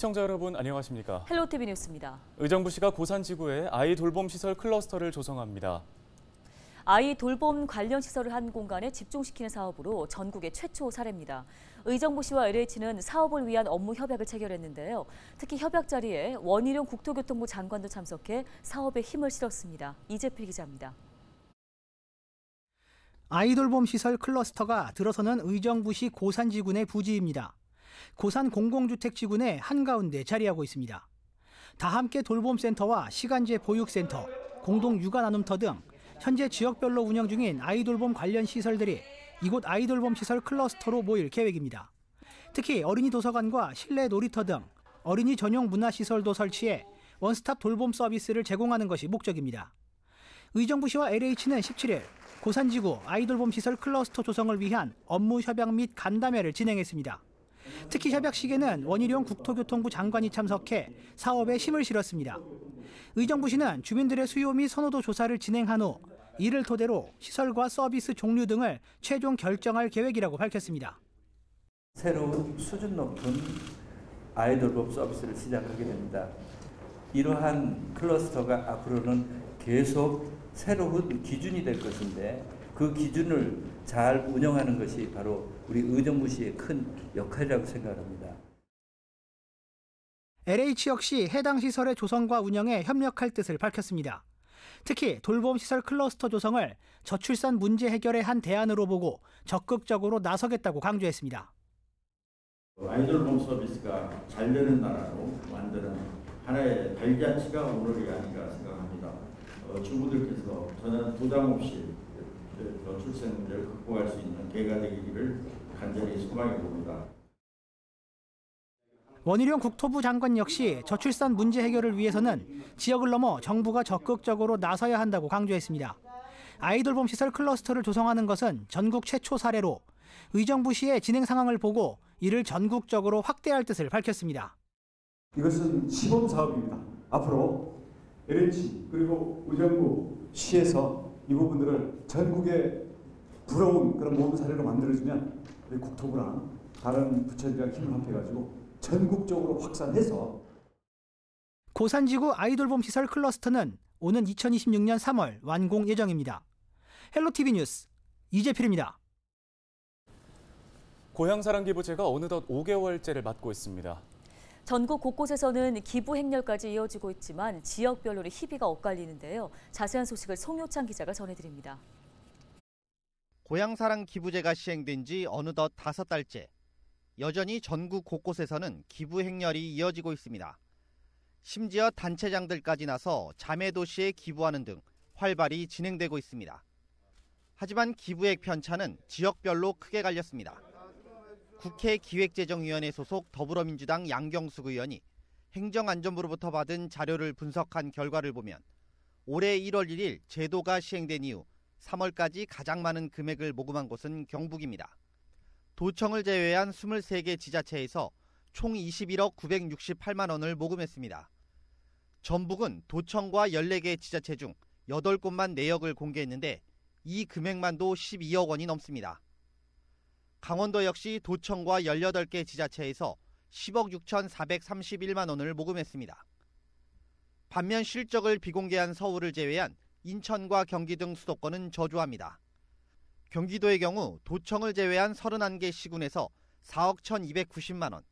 시청자 여러분 안녕하십니까? 헬로티비 뉴스입니다. 의정부시가 고산지구에 아이 돌봄 시설 클러스터를 조성합니다. 아이 돌봄 관련 시설을 한 공간에 집중시키는 사업으로 전국의 최초 사례입니다. 의정부시와 LH는 사업을 위한 업무 협약을 체결했는데요. 특히 협약 자리에 원희룡 국토교통부 장관도 참석해 사업에 힘을 실었습니다. 이재필 기자입니다. 아이 돌봄 시설 클러스터가 들어서는 의정부시 고산지구 내 부지입니다. 고산 공공주택지구 내 한가운데 자리하고 있습니다. 다함께 돌봄센터와 시간제 보육센터, 공동 육아 나눔터 등 현재 지역별로 운영 중인 아이돌봄 관련 시설들이 이곳 아이돌봄 시설 클러스터로 모일 계획입니다. 특히 어린이 도서관과 실내 놀이터 등 어린이 전용 문화시설도 설치해 원스톱 돌봄 서비스를 제공하는 것이 목적입니다. 의정부시와 LH는 17일 고산지구 아이돌봄 시설 클러스터 조성을 위한 업무 협약 및 간담회를 진행했습니다. 특히 협약식에는 원희룡 국토교통부 장관이 참석해 사업에 힘을 실었습니다. 의정부시는 주민들의 수요 및 선호도 조사를 진행한 후 이를 토대로 시설과 서비스 종류 등을 최종 결정할 계획이라고 밝혔습니다. 새로운 수준 높은 아이돌봄 서비스를 시작하게 됩니다. 이러한 클러스터가 앞으로는 계속 새로운 기준이 될 것인데 그 기준을 잘 운영하는 것이 바로 우리 의정부시의 큰 역할이라고 생각합니다. LH 역시 해당 시설의 조성과 운영에 협력할 뜻을 밝혔습니다. 특히 돌봄시설 클러스터 조성을 저출산 문제 해결의 한 대안으로 보고 적극적으로 나서겠다고 강조했습니다. 아이돌봄 서비스가 잘 되는 나라로 만드는 하나의 발자취가 오늘이 아닌가 생각합니다. 주부들께서 저는 부담 없이 출생 문제를 극복할 수 있는 계기가 되기를 간절히 소망해 봅니다. 원희룡 국토부 장관 역시 저출산 문제 해결을 위해서는 지역을 넘어 정부가 적극적으로 나서야 한다고 강조했습니다. 아이돌봄 시설 클러스터를 조성하는 것은 전국 최초 사례로 의정부시의 진행 상황을 보고 이를 전국적으로 확대할 뜻을 밝혔습니다. 이것은 시범 사업입니다. 앞으로 LH 그리고 의정부시에서 이 부분들을 전국에 부러운 그런 모범 사례로 만들어주면 우리 국토부랑 다른 부처들과 힘을 합해가지고 전국적으로 확산해서 고산지구 아이돌봄 시설 클러스터는 오는 2026년 3월 완공 예정입니다. 헬로티비 뉴스 이재필입니다. 고향사랑기부제가 어느덧 5개월째를 맞고 있습니다. 전국 곳곳에서는 기부 행렬까지 이어지고 있지만 지역별로 희비가 엇갈리는데요. 자세한 소식을 송효창 기자가 전해드립니다. 고향사랑 기부제가 시행된 지 어느덧 5달째. 여전히 전국 곳곳에서는 기부 행렬이 이어지고 있습니다. 심지어 단체장들까지 나서 자매도시에 기부하는 등 활발히 진행되고 있습니다. 하지만 기부액 편차는 지역별로 크게 갈렸습니다. 국회 기획재정위원회 소속 더불어민주당 양경숙 의원이 행정안전부로부터 받은 자료를 분석한 결과를 보면 올해 1월 1일 제도가 시행된 이후 3월까지 가장 많은 금액을 모금한 곳은 경북입니다. 도청을 제외한 23개 지자체에서 총 21억 968만 원을 모금했습니다. 전북은 도청과 14개 지자체 중 8곳만 내역을 공개했는데 이 금액만도 12억 원이 넘습니다. 강원도 역시 도청과 18개 지자체에서 10억 6,431만 원을 모금했습니다. 반면 실적을 비공개한 서울을 제외한 인천과 경기 등 수도권은 저조합니다. 경기도의 경우 도청을 제외한 31개 시군에서 4억 1,290만 원,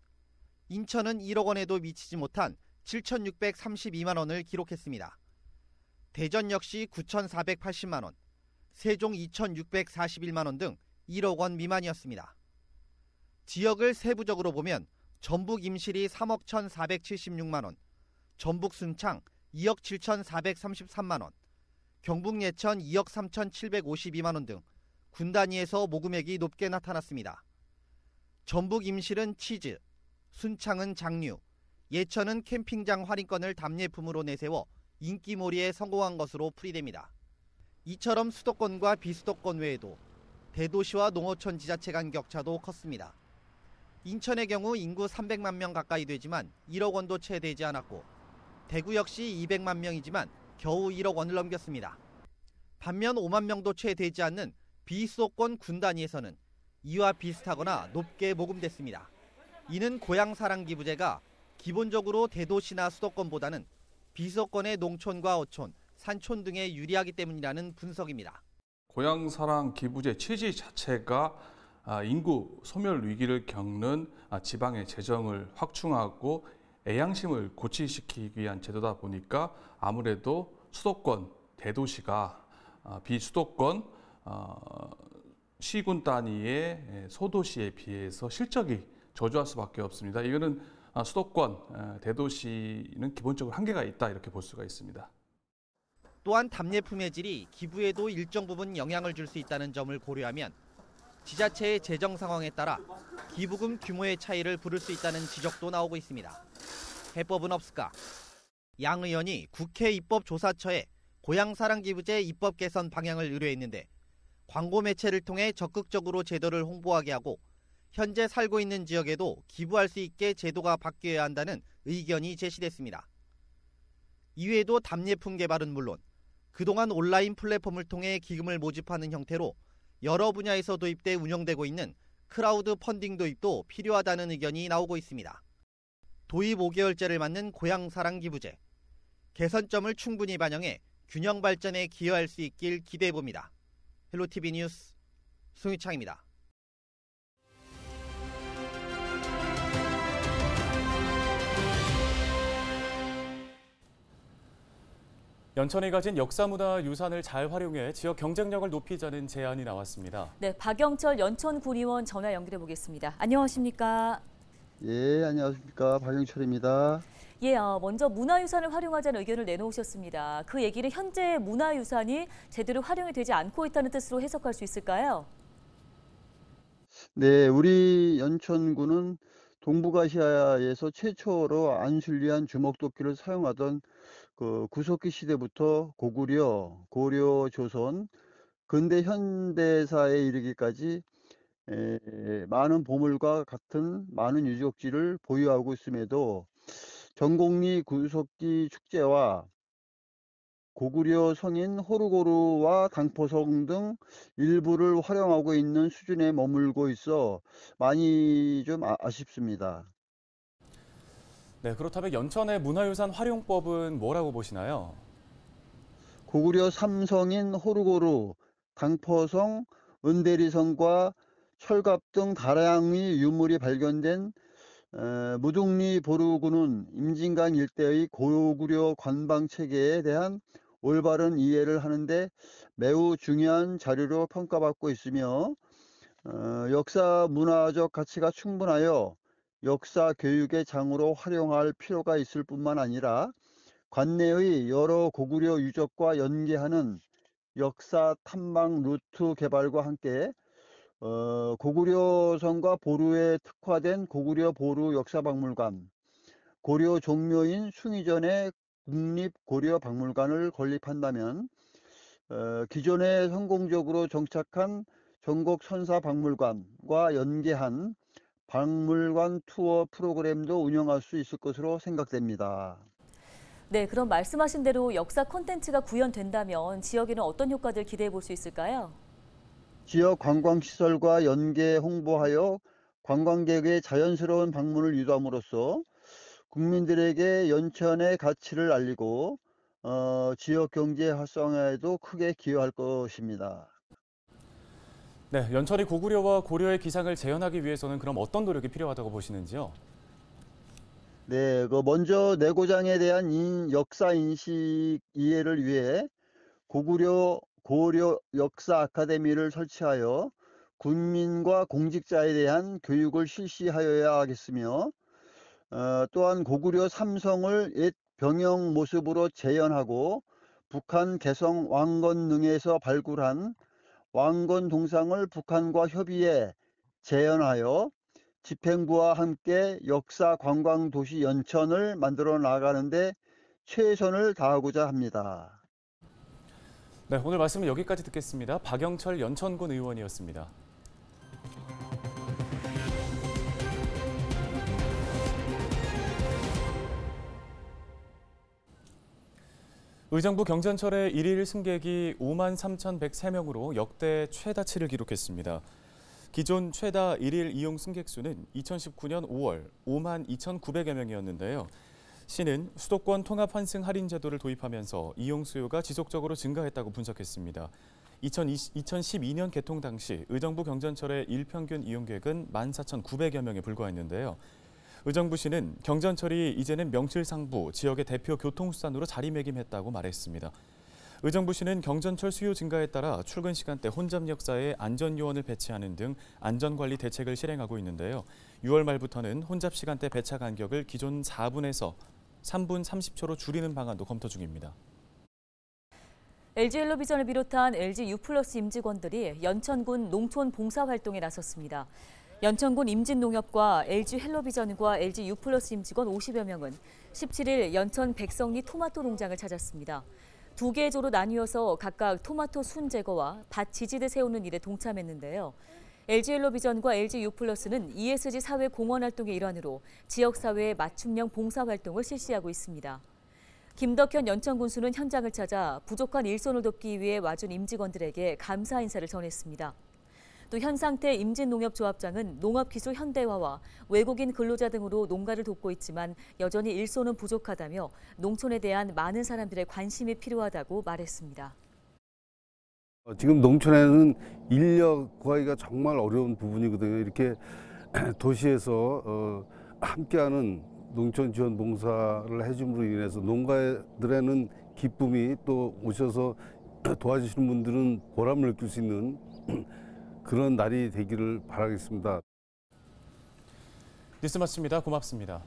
인천은 1억 원에도 미치지 못한 7,632만 원을 기록했습니다. 대전 역시 9,480만 원, 세종 2,641만 원 등 1억 원 미만이었습니다. 지역을 세부적으로 보면 전북 임실이 3억 1,476만 원, 전북 순창 2억 7,433만 원, 경북 예천 2억 3,752만 원 등 군 단위에서 모금액이 높게 나타났습니다. 전북 임실은 치즈, 순창은 장류, 예천은 캠핑장 할인권을 답례품으로 내세워 인기몰이에 성공한 것으로 풀이됩니다. 이처럼 수도권과 비수도권 외에도 대도시와 농어촌 지자체 간 격차도 컸습니다. 인천의 경우 인구 300만 명 가까이 되지만 1억 원도 채 되지 않았고 대구 역시 200만 명이지만 겨우 1억 원을 넘겼습니다. 반면 5만 명도 채 되지 않는 비수도권 군 단위에서는 이와 비슷하거나 높게 모금됐습니다. 이는 고향사랑기부제가 기본적으로 대도시나 수도권보다는 비수도권의 농촌과 어촌, 산촌 등에 유리하기 때문이라는 분석입니다. 고향사랑 기부제 취지 자체가 인구 소멸 위기를 겪는 지방의 재정을 확충하고 애양심을 고취시키기 위한 제도다 보니까 아무래도 수도권, 대도시가 비수도권, 시군 단위의 소도시에 비해서 실적이 저조할 수밖에 없습니다. 이거는 수도권, 대도시는 기본적으로 한계가 있다 이렇게 볼 수가 있습니다. 또한 답례품의 질이 기부에도 일정 부분 영향을 줄 수 있다는 점을 고려하면 지자체의 재정 상황에 따라 기부금 규모의 차이를 부를 수 있다는 지적도 나오고 있습니다. 해법은 없을까? 양 의원이 국회 입법조사처에 고향사랑기부제 입법 개선 방향을 의뢰했는데 광고 매체를 통해 적극적으로 제도를 홍보하게 하고 현재 살고 있는 지역에도 기부할 수 있게 제도가 바뀌어야 한다는 의견이 제시됐습니다. 이외에도 답례품 개발은 물론 그동안 온라인 플랫폼을 통해 기금을 모집하는 형태로 여러 분야에서 도입돼 운영되고 있는 크라우드 펀딩 도입도 필요하다는 의견이 나오고 있습니다. 도입 5개월째를 맞는 고향사랑기부제. 개선점을 충분히 반영해 균형 발전에 기여할 수 있길 기대해봅니다. 헬로티비 뉴스 송유창입니다. 연천이 가진 역사문화 유산을 잘 활용해 지역 경쟁력을 높이자는 제안이 나왔습니다. 네, 박영철 연천군의원 전화 연결해 보겠습니다. 안녕하십니까? 예, 안녕하십니까. 박영철입니다. 예, 먼저 문화유산을 활용하자는 의견을 내놓으셨습니다. 그 얘기를 현재 문화유산이 제대로 활용이 되지 않고 있다는 뜻으로 해석할 수 있을까요? 네, 우리 연천군은 동북아시아에서 최초로 안술리안 주먹도끼를 사용하던 그 구석기 시대부터 고구려, 고려, 조선, 근대 현대사에 이르기까지 많은 보물과 같은 많은 유적지를 보유하고 있음에도 전곡리 구석기 축제와 고구려 성인 호루고루와 당포성 등 일부를 활용하고 있는 수준에 머물고 있어 많이 좀 아쉽습니다. 네, 그렇다면 연천의 문화유산 활용법은 뭐라고 보시나요? 고구려 삼성인 호루고루, 당포성, 은대리성과 철갑 등 다량의 유물이 발견된 무둥리 보루군은 임진강 일대의 고구려 관방 체계에 대한 올바른 이해를 하는데 매우 중요한 자료로 평가받고 있으며 역사 문화적 가치가 충분하여 역사 교육의 장으로 활용할 필요가 있을 뿐만 아니라 관내의 여러 고구려 유적과 연계하는 역사 탐방 루트 개발과 함께 고구려성과 보루에 특화된 고구려 보루 역사박물관, 고려 종묘인 숭의전의 국립고려박물관을 건립한다면 기존에 성공적으로 정착한 전국선사박물관과 연계한 박물관 투어 프로그램도 운영할 수 있을 것으로 생각됩니다. 네, 그럼 말씀하신 대로 역사 콘텐츠가 구현된다면 지역에는 어떤 효과들 기대해 볼 수 있을까요? 지역 관광시설과 연계 홍보하여 관광객의 자연스러운 방문을 유도함으로써 국민들에게 연천의 가치를 알리고 지역 경제 활성화에도 크게 기여할 것입니다. 네, 연천이 고구려와 고려의 기상을 재현하기 위해서는 그럼 어떤 노력이 필요하다고 보시는지요? 네, 먼저 내고장에 대한 역사 인식 이해를 위해 고구려 고려 역사 아카데미를 설치하여 군민과 공직자에 대한 교육을 실시하여야 하겠으며 또한 고구려 삼성을 옛 병영 모습으로 재현하고 북한 개성 왕건릉에서 발굴한 왕건 동상을 북한과 협의해 재현하여 집행부와 함께 역사 관광 도시 연천을 만들어 나가는데 최선을 다하고자 합니다. 네, 오늘 말씀은 여기까지 듣겠습니다. 박영철 연천군 의원이었습니다. 의정부 경전철의 일일 승객이 53,103명으로 역대 최다치를 기록했습니다. 기존 최다 1일 이용 승객 수는 2019년 5월 5만 2,900여 명이었는데요. 시는 수도권 통합 환승 할인 제도를 도입하면서 이용 수요가 지속적으로 증가했다고 분석했습니다. 2012년 개통 당시 의정부 경전철의 일평균 이용객은 14,900여 명에 불과했는데요. 의정부시는 경전철이 이제는 명실상부 지역의 대표 교통수단으로 자리매김했다고 말했습니다. 의정부시는 경전철 수요 증가에 따라 출근 시간대 혼잡 역사에 안전요원을 배치하는 등 안전관리 대책을 실행하고 있는데요. 6월 말부터는 혼잡 시간대 배차 간격을 기존 4분에서 3분 30초로 줄이는 방안도 검토 중입니다. LG헬로비전을 비롯한 LG U+ 임직원들이 연천군 농촌 봉사활동에 나섰습니다. 연천군 임진농협과 LG헬로비전과 LG U+ 임직원 50여 명은 17일 연천 백성리 토마토 농장을 찾았습니다. 두 개의 조로 나뉘어서 각각 토마토 순 제거와 밭 지지대 세우는 일에 동참했는데요. LG헬로비전과 LG U+는 ESG 사회 공헌 활동의 일환으로 지역사회의 맞춤형 봉사활동을 실시하고 있습니다. 김덕현 연천군수는 현장을 찾아 부족한 일손을 돕기 위해 와준 임직원들에게 감사 인사를 전했습니다. 또 현상태 임진농협조합장은 농업기술 현대화와 외국인 근로자 등으로 농가를 돕고 있지만 여전히 일손은 부족하다며 농촌에 대한 많은 사람들의 관심이 필요하다고 말했습니다. 지금 농촌에는 인력 구하기가 정말 어려운 부분이거든요. 이렇게 도시에서 함께하는 농촌 지원 봉사를 해줌으로 인해서 농가들에는 기쁨이, 또 오셔서 도와주시는 분들은 보람을 느낄 수 있는 그런 날이 되기를 바라겠습니다. 뉴스 마칩니다. 고맙습니다.